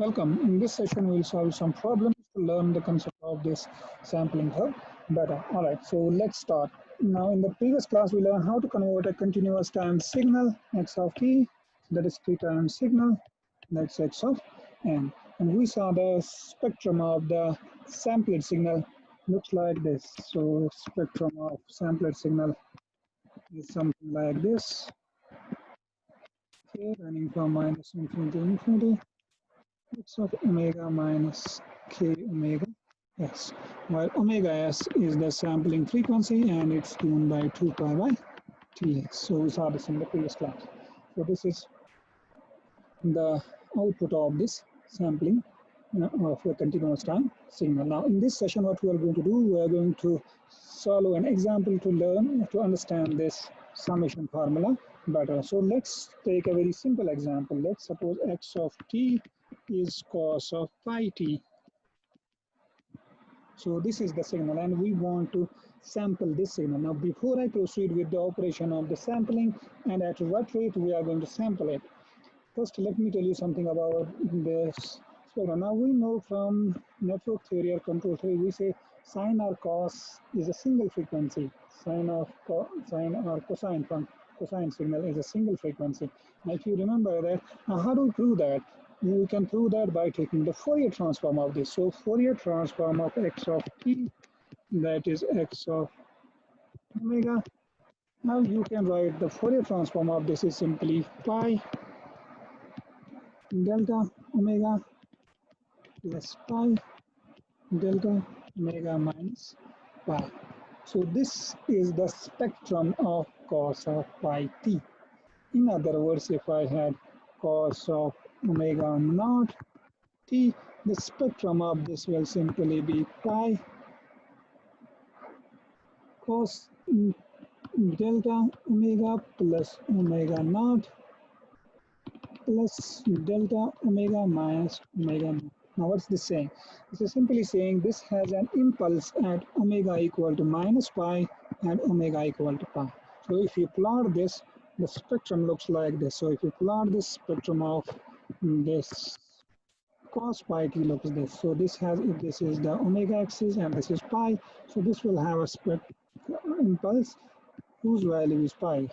Welcome. In this session, we'll solve some problems to learn the concept of this sampling curve better. All right, so let's start. Now, in the previous class, we learned how to convert a continuous time signal x of t, that is t time signal, that's x of n. And we saw the spectrum of the sampled signal looks like this. So, spectrum of sampled signal is something like this. Here, running from minus infinity to infinity. X of omega minus k omega s, while omega s is the sampling frequency and it's given by 2 pi by Tx. So we saw this in the previous class. So this is the output of this sampling of a continuous time signal. Now in this session what we are going to do, we are going to solve an example to learn to understand this summation formula better. So let's take a very simple example. Let's suppose x of t is cos of pi t. So this is the signal and we want to sample this signal. Now before I proceed with the operation of the sampling and at what rate we are going to sample it, first let me tell you something about this spectrum. Now we know from network theory or control theory, we say sine or cos is a single frequency. Sine or cosine from cosine signal is a single frequency. Now if you remember that, how do we prove that? We can prove that by taking the Fourier transform of this. So Fourier transform of x of t, that is x of omega. Now you can write the Fourier transform of this is simply pi delta omega plus pi delta omega minus pi. So this is the spectrum of cos of pi t. In other words, if I had cos of omega naught t, the spectrum of this will simply be pi cos delta omega plus omega naught plus delta omega minus omega naught. Now what's this saying? This is simply saying this has an impulse at omega equal to minus pi and omega equal to pi. So if you plot this, the spectrum looks like this. So if you plot this spectrum of this cos pi t looks this. So this has, if this is the omega axis and this is pi, so this will have a impulse whose value is pi.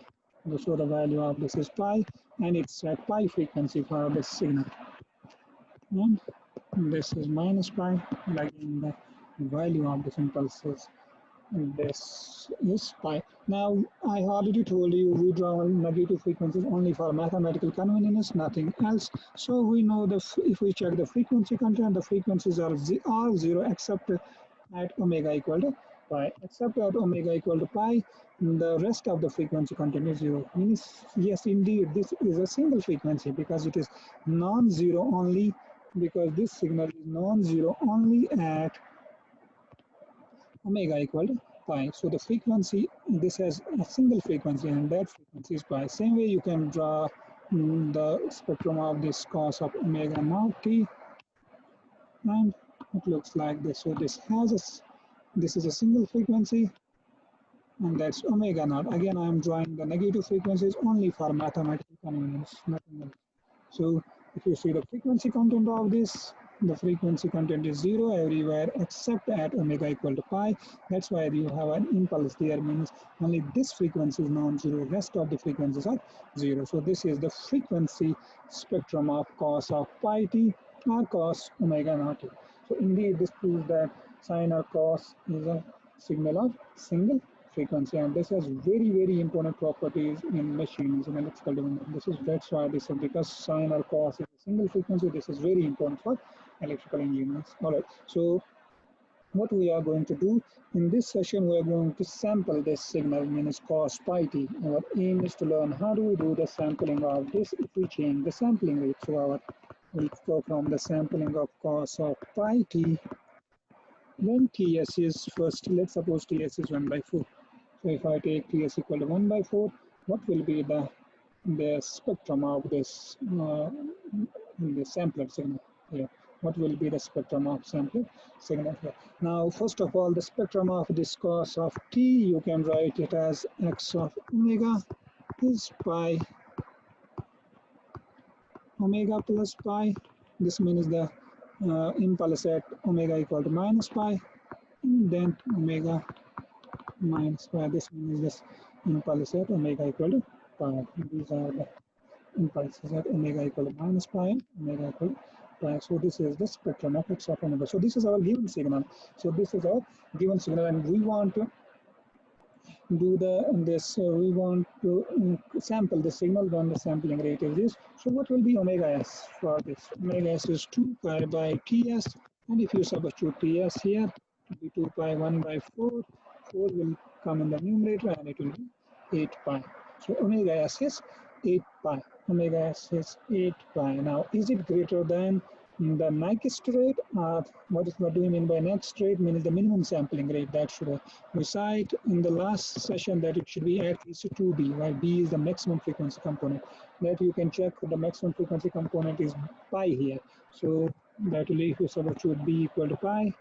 So the value of this is pi and it's at pi frequency for this signal. And this is minus pi, and again the value of this impulse is this is pi. Now I already told you we draw negative frequencies only for mathematical convenience, nothing else. So we know that if we check the frequency content, the frequencies are zero except at omega equal to pi. Except at omega equal to pi, the rest of the frequency content is zero. Means yes, indeed, this is a single frequency because it is non-zero only, because this signal is non-zero only at omega equal to pi. So the frequency, this has a single frequency and that frequency is pi. Same way you can draw the spectrum of this cos of omega naught t, and it looks like this. So this is a single frequency and that's omega naught. Again, I am drawing the negative frequencies only for mathematical convenience, nothing else. So if you see the frequency content of this, the frequency content is zero everywhere except at omega equal to pi. That's why you have an impulse there, means only this frequency is non-zero, rest of the frequencies are zero. So this is the frequency spectrum of cos of pi t or cos omega naught t. So indeed this proves that sine or cos is a signal of single frequency, and this has very important properties in machines, in electrical domain. That's why this is, because sine or cos is a single frequency, this is very important for electrical engineers. All right, so what we are going to do in this session, we are going to sample this signal, means cos pi t. Our aim is to learn how do we do the sampling of this if we change the sampling rate. So we'll go from the sampling of cos of pi t, then ts is first, let's suppose ts is 1 by 4. So if I take ts equal to 1 by 4, what will be the spectrum of this the sampler signal here? What will be the spectrum of sampler signal here? Now, first of all, the spectrum of this cos of t, you can write it as x of omega is pi omega plus pi This means the impulse at omega equal to minus pi, then omega minus pi. This means this impulse at omega equal to pi. These are the impulses at omega equal to minus pi and omega equal to pi. So this is the spectrum of x of omega. So this is our given signal. So this is our given signal, and we want to do we want to sample the signal when the sampling rate is this. So what will be omega s for this? Omega s is 2 pi by ts, and if you substitute ts here, it will be 2 pi 1 by 4. 4 will come in the numerator and it will be 8 pi. So omega s is 8 pi. Omega s is 8 pi. Now, is it greater than the next rate? What do we mean by next rate? Means the minimum sampling rate. That should we cite in the last session that it should be at least 2b, while b is the maximum frequency component. That you can check the maximum frequency component is pi here. So that will, if you substitute b equal to pi,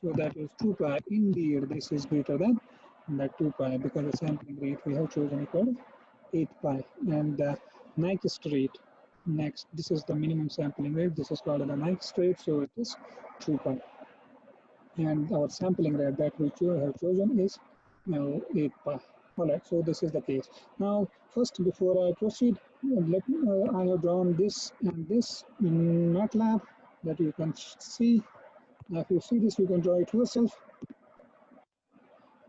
so that is 2 pi. Indeed, this is greater than that 2 pi because the sampling rate we have chosen equal to 8 pi. And the next rate, this is the minimum sampling rate. This is called the next rate, so it is 2 pi. And our sampling rate that we have chosen is 8 pi. All right, so this is the case. Now, first, before I proceed, I have drawn this and this in MATLAB that you can see. If you see this, you can draw it yourself.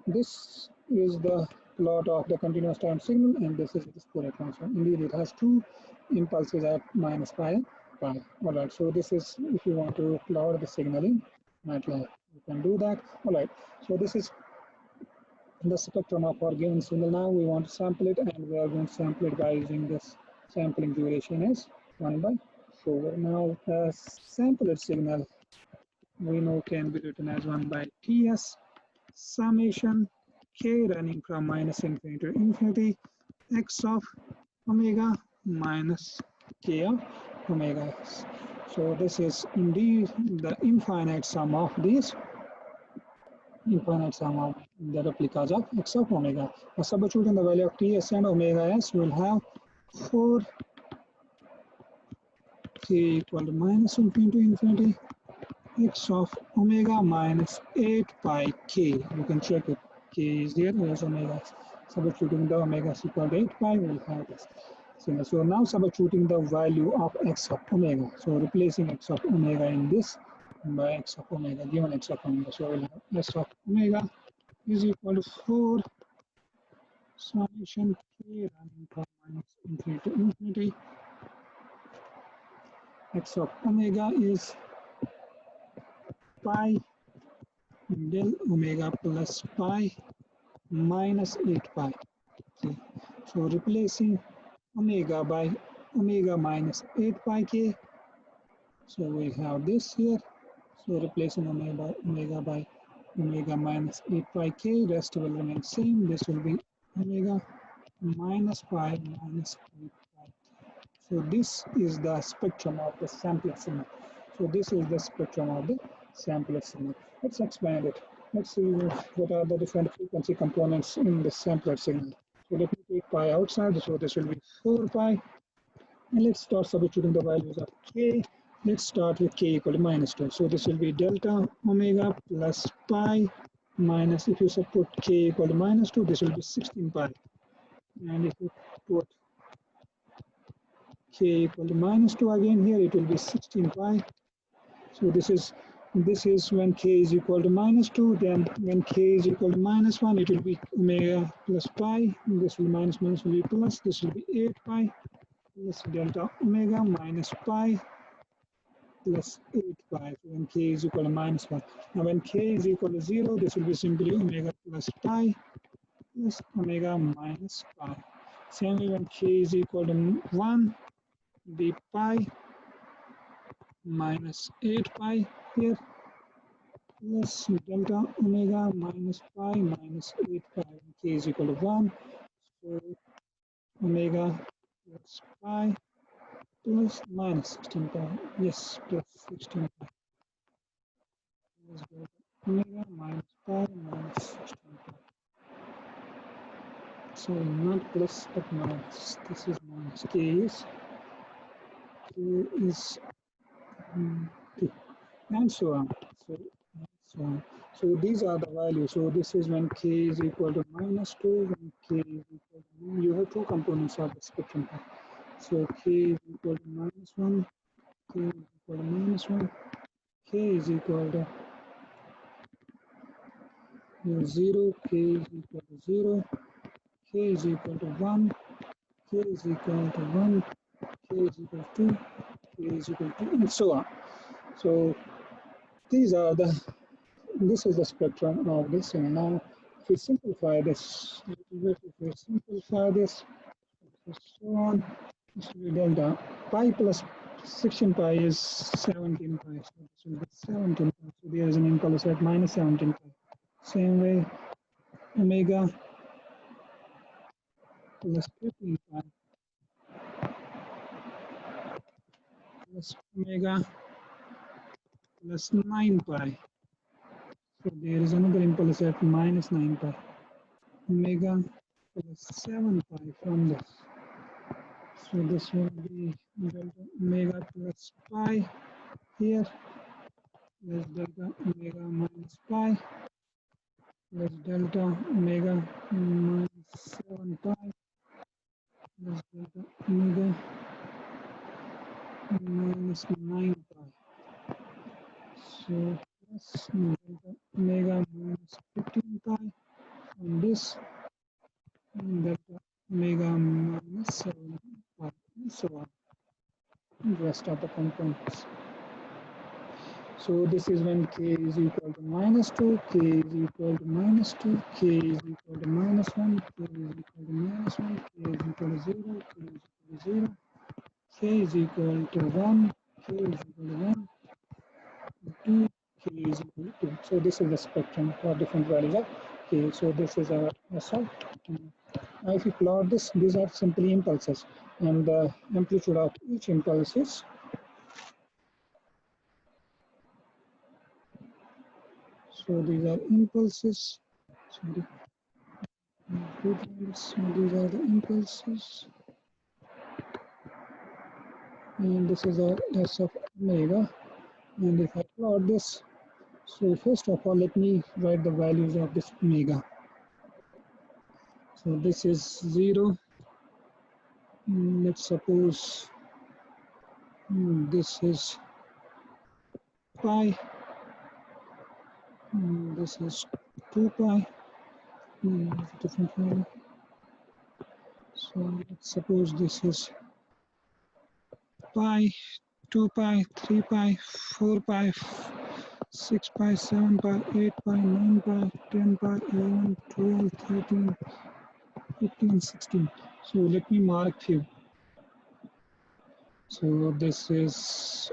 This is the plot of the continuous time signal, and this is the Fourier transform. Indeed, it has two impulses at minus pi and pi. All right, so this is, if you want to plot the signal in MATLAB, you can do that. All right, so this is the spectrum of our given signal. Now we want to sample it, and we are going to sample it by using this sampling duration as 1 by 4. Now, the sampled signal we know can be written as 1 by ts summation k running from minus infinity to infinity x of omega minus k of omega. So this is indeed the infinite sum of these, infinite sum of the replicas of x of omega. By substituting the value of ts and omega s, we'll have 4 k equal to minus infinity to infinity x of omega minus 8 pi k. You can check it. K is there, there's omega. Substituting the omega is equal to 8 pi, we'll have this. So now substituting the value of x of omega. So replacing x of omega in this by x of omega, given x of omega. So we'll have s of omega is equal to 4 summation k running from minus infinity to infinity. X of omega is pi del omega plus pi minus 8 pi. Okay. So replacing omega by omega minus 8 pi k. So we have this here. So replacing omega by omega minus 8 pi k, rest will remain same. This will be omega minus pi minus 8 pi. So this is the spectrum of the sampled signal. So this is the spectrum of the sampled signal. Let's expand it. Let's see what are the different frequency components in the sampled signal. So let me take pi outside. So this will be 4 pi. And let's start substituting the values of k. Let's start with k equal to minus 2. So this will be delta omega plus pi minus, if you put k equal to minus 2, this will be 16 pi. And if you put k equal to minus 2 again here, it will be 16 pi. So this is when k is equal to minus 2. Then when k is equal to minus 1, it will be omega plus pi. This will minus will be plus. This will be 8 pi plus delta omega minus pi plus 8 pi. So when k is equal to minus 1. Now when k is equal to 0, this will be simply omega plus pi plus omega minus pi. Similarly, when k is equal to 1, be pi minus 8 pi here plus delta omega minus pi minus 8 pi when k is equal to 1. So omega plus pi plus minus 16 pi. Yes, plus 16 pi. Plus delta omega minus pi minus 16 pi. So not plus but minus. This is minus. K is 2, and so on. So these are the values. So this is when k is equal to -2, when k is equal to 1. You have two components of the spectrum. So k is equal to -1, k is equal to -1, k is equal to 0, k is equal to 0, k is equal to 1, k is equal to 1, k is equal to 2, k is equal to 2, and so on. So these are the, this is the spectrum of this. And now if we simplify this a little bit, if we simplify this, so on, this will be delta pi plus 16 pi is 17 pi. So this will be 17 pi. So there is an impulse at -17 pi. Same way, omega plus 15 pi plus omega plus 9 pi. So there is another impulse at -9 pi. Omega plus 7 pi from this. So this will be delta omega plus pi here, plus delta omega minus pi, plus delta omega minus 7 pi, plus delta omega minus 9 pi. So plus delta omega minus 15 pi on this, and delta omega minus 7 pi, and so on. The rest of the components. So this is when k is equal to -2, k is equal to -2, k is equal to -1, k is equal to -1, k is equal to 0, k is equal to 0, k is equal to 1, k is equal to 1, 2, k is equal to 2. So this is the spectrum for different values of k. So this is our result. Now if you plot this, these are simply impulses, and the amplitude of each impulse is so these are impulses. Sorry. So these are the impulses, and this is our s of omega. And if I plot this, so first of all, let me write the values of this omega. So this is 0. Let's suppose this is pi. This is 2 pi. Different value. So let's suppose this is pi, 2 pi, 3 pi, 4 pi, 6 pi, 7 pi, 8 pi, 9 pi, 10 pi, 11, 12, 13, 15, 16. So let me mark few. So this is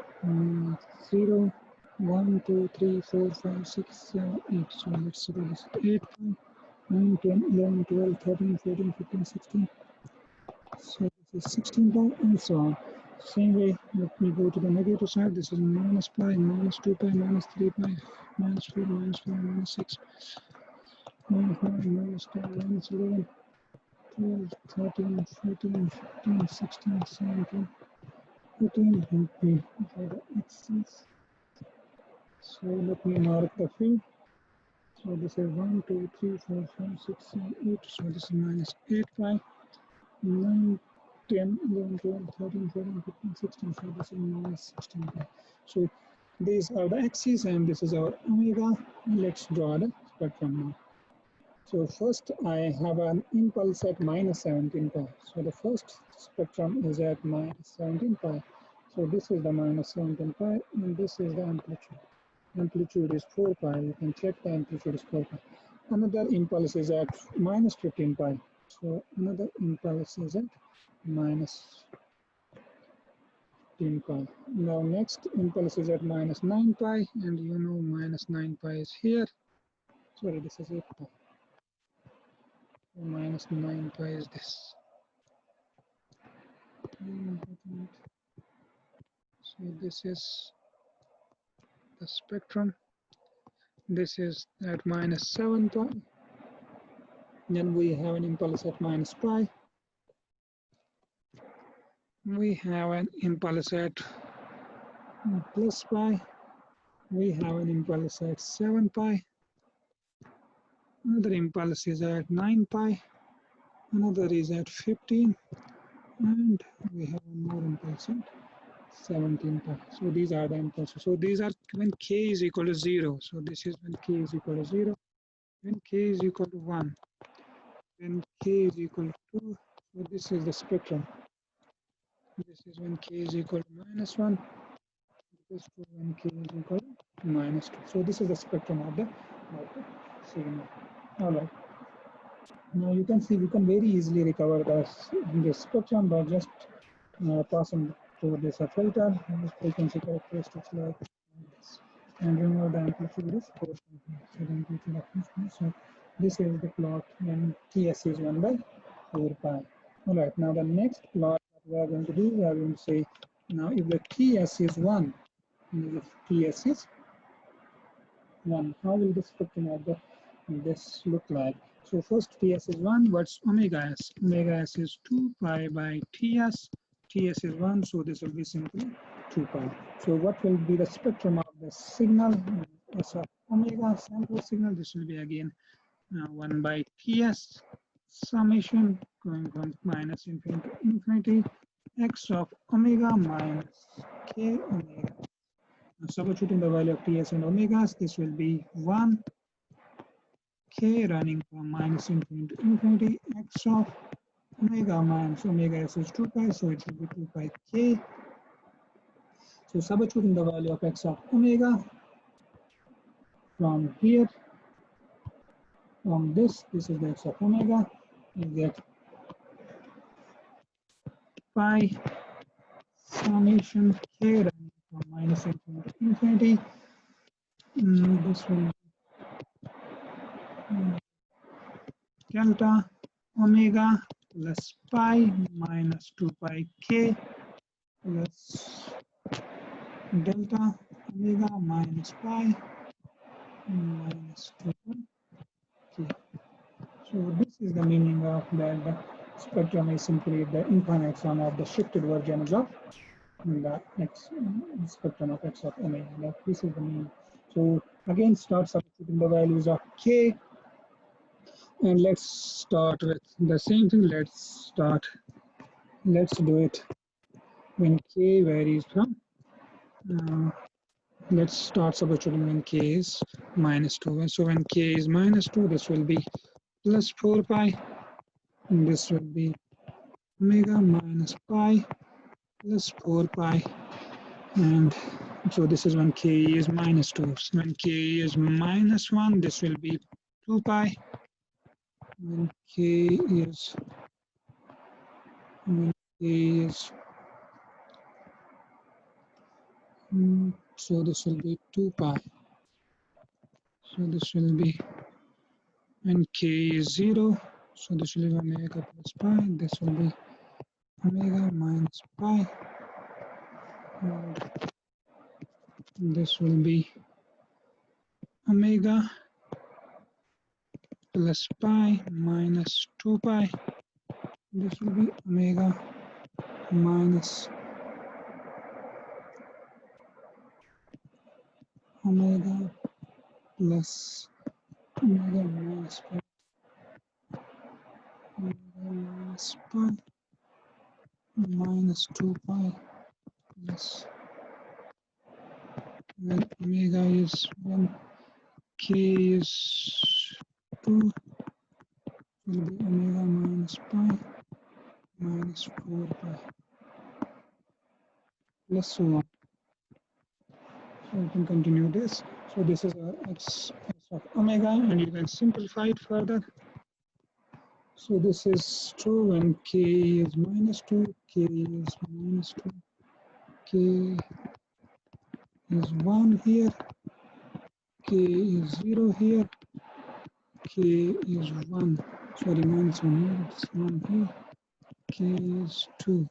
0, 1, 2, 3, 4, 5, 6, 7, 8. So let's suppose this is 8 pi, 9, 10, 11, 12, 13, 14, 15, 16. So this is 16 pi, and so on. Same way, let me go to the negative side. This is minus pi, minus 2 pi, minus 3 pi, minus 4, minus 5, minus 6, minus 9, minus 10, minus 11, 12, 13, 14, 15, 16, 17, 18, 20 for the axis. So let me mark the field. So this is 1, 2, 3, 4, 5, 6, 7, 8. So this is minus 8 pi, 9, 10, 11, 12, 13, 14, 15, 16. So this is minus 16 pi. So these are the axes, and this is our omega. Let's draw the spectrum now. So first I have an impulse at minus 17 pi. So the first spectrum is at minus 17 pi. So this is the minus 17 pi, and this is the amplitude. Amplitude is 4 pi. You can check the amplitude is 4 pi. Another impulse is at minus 15 pi. So another impulse is at minus 15 pi. Now next impulse is at minus 9 pi, and you know minus 9 pi is here. Sorry, this is 8 pi. So minus 9 pi is this. So this is the spectrum. This is at minus 7 pi. Then we have an impulse at minus pi. We have an impulse at plus pi. We have an impulse at 7 pi. Another impulse is at 9 pi. Another is at 15. And we have one more impulse at 17 pi. So these are the impulses. So these are when k is equal to 0. So this is when k is equal to 0. When k is equal to 1. When k is equal to 2. So this is the spectrum. This is when k is equal to -1. This is when k is equal to -2. So this is the spectrum of the signal. All right. Now you can see we can very easily recover the spectrum by just passing through this filter and this frequency characteristics like this. And remember the amplitude is 4. So the amplitude of so this is the plot when Ts is 1 by 4 pi. All right. Now the next plot that we are going to do, we are going to say now if the Ts is 1, if Ts is 1, how will the spectrum of this look like? So first Ts is 1, what's omega s? Omega s is 2 pi by Ts. Ts is 1, so this will be simply 2 pi. So what will be the spectrum of the signal? S of omega sample signal, this will be again 1 by Ts summation going from minus infinity to infinity, x of omega minus k omega. Substituting the value of Ts and omegas, this will be 1 k running from minus infinity to infinity, x of omega minus omega s is 2 pi, so it will be 2 pi k. So substituting the value of x of omega from here, from this is the x of omega, you get pi summation k running from minus infinity to infinity. This will be delta omega plus pi minus 2 pi k plus delta omega minus pi minus 2 pi k. So this is the meaning of that the spectrum is simply the infinite sum of the shifted versions of the x spectrum of x of omega. This is the meaning. So again start substituting the values of k. And let's start with the same thing. Let's do it when k varies from, let's start substituting when k is -2. So when k is -2, this will be plus 4 pi, and this will be omega minus pi plus 4 pi. And so this is when k is -2. So when k is -1, this will be 2 pi. When k is so this will be 2 pi. So this will be when k is 0. So this will be omega plus pi. This will be omega minus pi. And this will be omega plus pi minus 2 pi. This will be omega minus omega plus omega minus pi, omega minus pi minus 2 pi plus when omega is when k is 2 will be omega minus pi minus 4 pi plus so on. So you can continue this. So this is our x of omega, and you can simplify it further. So this is true when k is -2, k is -2, k is 1 here, k is 0 here, k is 1, sorry, -1 here, it's 1 here, k is 2.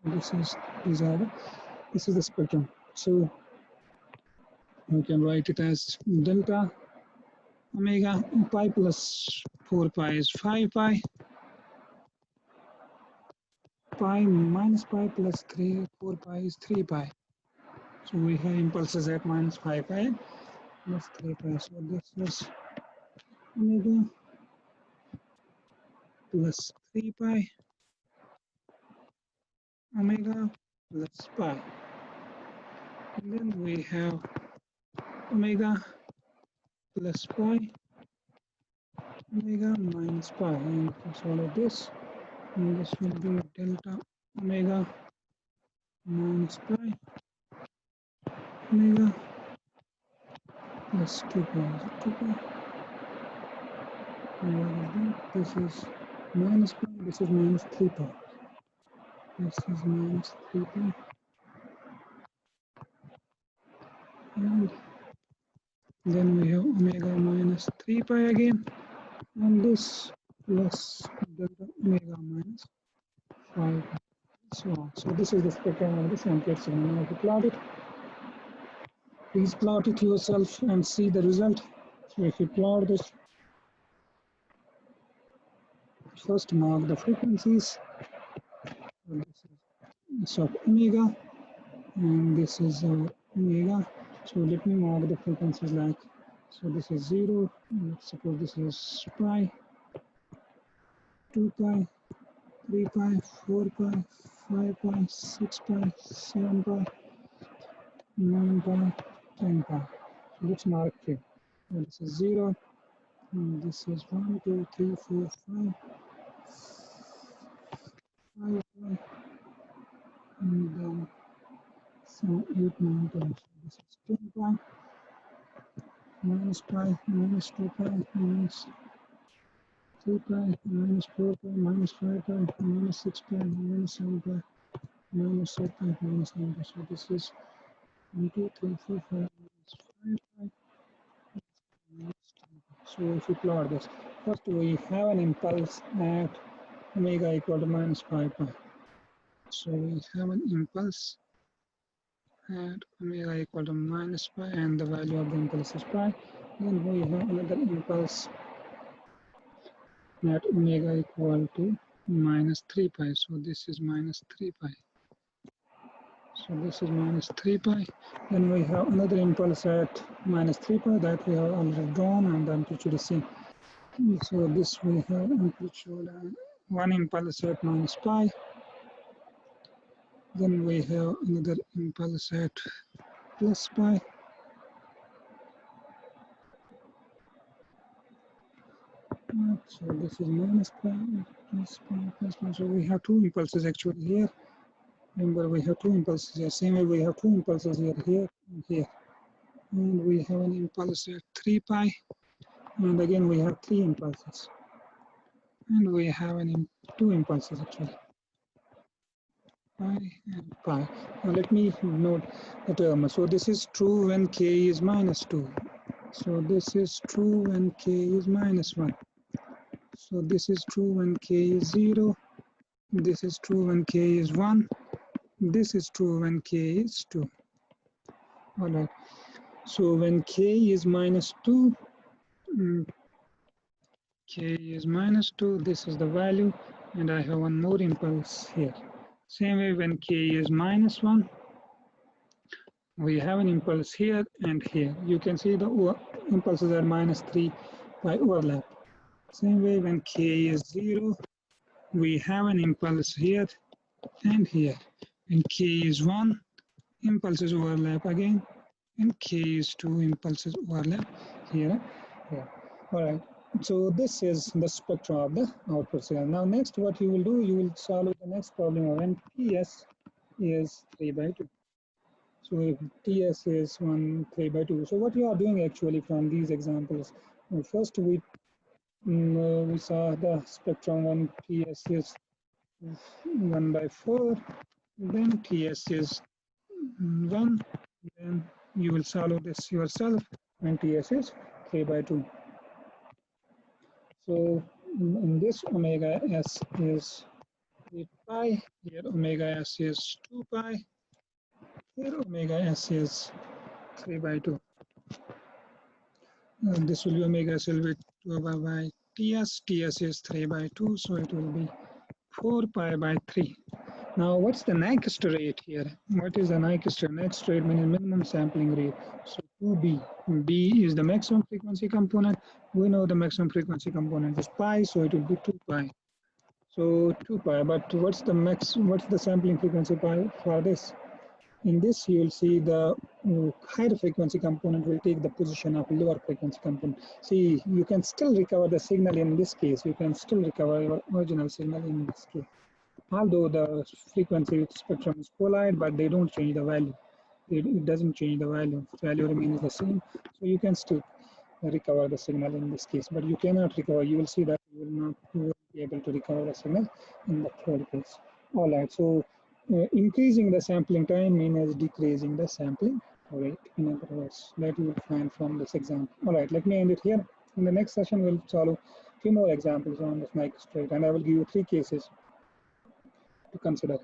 So this is the spectrum. So you can write it as delta omega pi plus 4 pi is 5 pi. pi minus pi plus 4 pi is 3 pi. So we have impulses at minus 5 pi plus 3 pi. So this is omega plus 3 pi omega plus pi. And then we have omega plus pi omega minus pi. And follow this. And this will be delta omega minus pi omega plus 2 pi. 2 pi. This is minus pi, this is minus 3 pi. This is minus 3 pi. And then we have omega minus 3 pi again. And this plus delta omega minus 5 pi. So on. So this is the spectrum of the sampled signal. Now if you plot it, please plot it yourself and see the result. So if you plot this, first mark the frequencies. So this is of omega, and this is omega. So let me mark the frequencies like, so this is 0, let's suppose this is pi, 2 pi, 3 pi, 4 pi, 5 pi, 6 pi, 7 pi, 9 pi, 10 pi. So let's mark here. So this is 0, and this is 1, 2, 3, 4, 5, 5 pi, and then some 8, 9, 10. So this is 10 pi, minus pi, minus 2 pi, minus 3 pi, minus 4 pi, minus 5 pi, minus 6 pi, minus 7 pi, minus 8 pi, minus 9 pi. So this is 1, 2, 3, 4, 5, minus 5 pi, minus 10 pi. So if we plot this, first we have an impulse at omega equal to minus 5 pi. So we have an impulse at omega equal to minus pi, and the value of the impulse is pi. Then we have another impulse at omega equal to minus 3 pi. So this is minus 3 pi. So this is minus 3 pi. Then we have another impulse at minus 3 pi that we have already drawn, and the amplitude is same. So this we have amplitude one impulse at minus pi. Then we have another impulse at plus pi. So this is minus pi, plus pi, plus pi. So we have two impulses actually here. Remember, we have two impulses here. Same way we have two impulses here, here, and here. And we have an impulse at 3 pi. And again, we have three impulses. And we have two impulses actually, pi and pi. Now let me note the term. So this is true when k is minus 2. So this is true when k is minus 1. So this is true when k is 0. This is true when k is 1. This is true when k is 2. All right. So when k is minus 2, k is minus 2, this is the value, and I have one more impulse here. Same way when k is minus 1, we have an impulse here and here. You can see the impulses are minus 3 pi overlap. Same way when k is 0, we have an impulse here and here. When k is 1, impulses overlap again, and k is 2, impulses overlap here. Here. All right. So this is the spectrum of the output signal. Now next what you will do, you will solve the next problem of when Ts is 3 by 2. So if Ts is 3 by 2. So what you are doing actually from these examples, first we saw the spectrum when Ts is 1 by 4, then Ts is 1, then you will solve this yourself when Ts is 3 by 2. So in this omega s is 3 pi, here omega s is 2 pi, here omega s is 3 by 2. And this will be omega s will be 2 by ts, ts is 3 by 2, so it will be 4 pi by 3. Now, what's the next rate here? What is the next rate? Next rate means minimum sampling rate. So 2b. B is the maximum frequency component. We know the maximum frequency component is pi, so it will be 2 pi. So 2 pi. But what's the sampling frequency pi for this? In this, you will see the higher frequency component will take the position of lower frequency component. See, you can still recover the signal in this case. You can still recover your original signal in this case. Although the frequency spectrum is collide, but they don't change the value. It doesn't change the value. The value remains the same. So you can still recover the signal in this case, but you cannot recover. You will see that you will be able to recover the signal in the third case. All right. So increasing the sampling time means decreasing the sampling rate. In other words, that you will find from this example. All right. Let me end it here. In the next session, we'll solve a few more examples on this microstrate, and I will give you 3 cases to consider.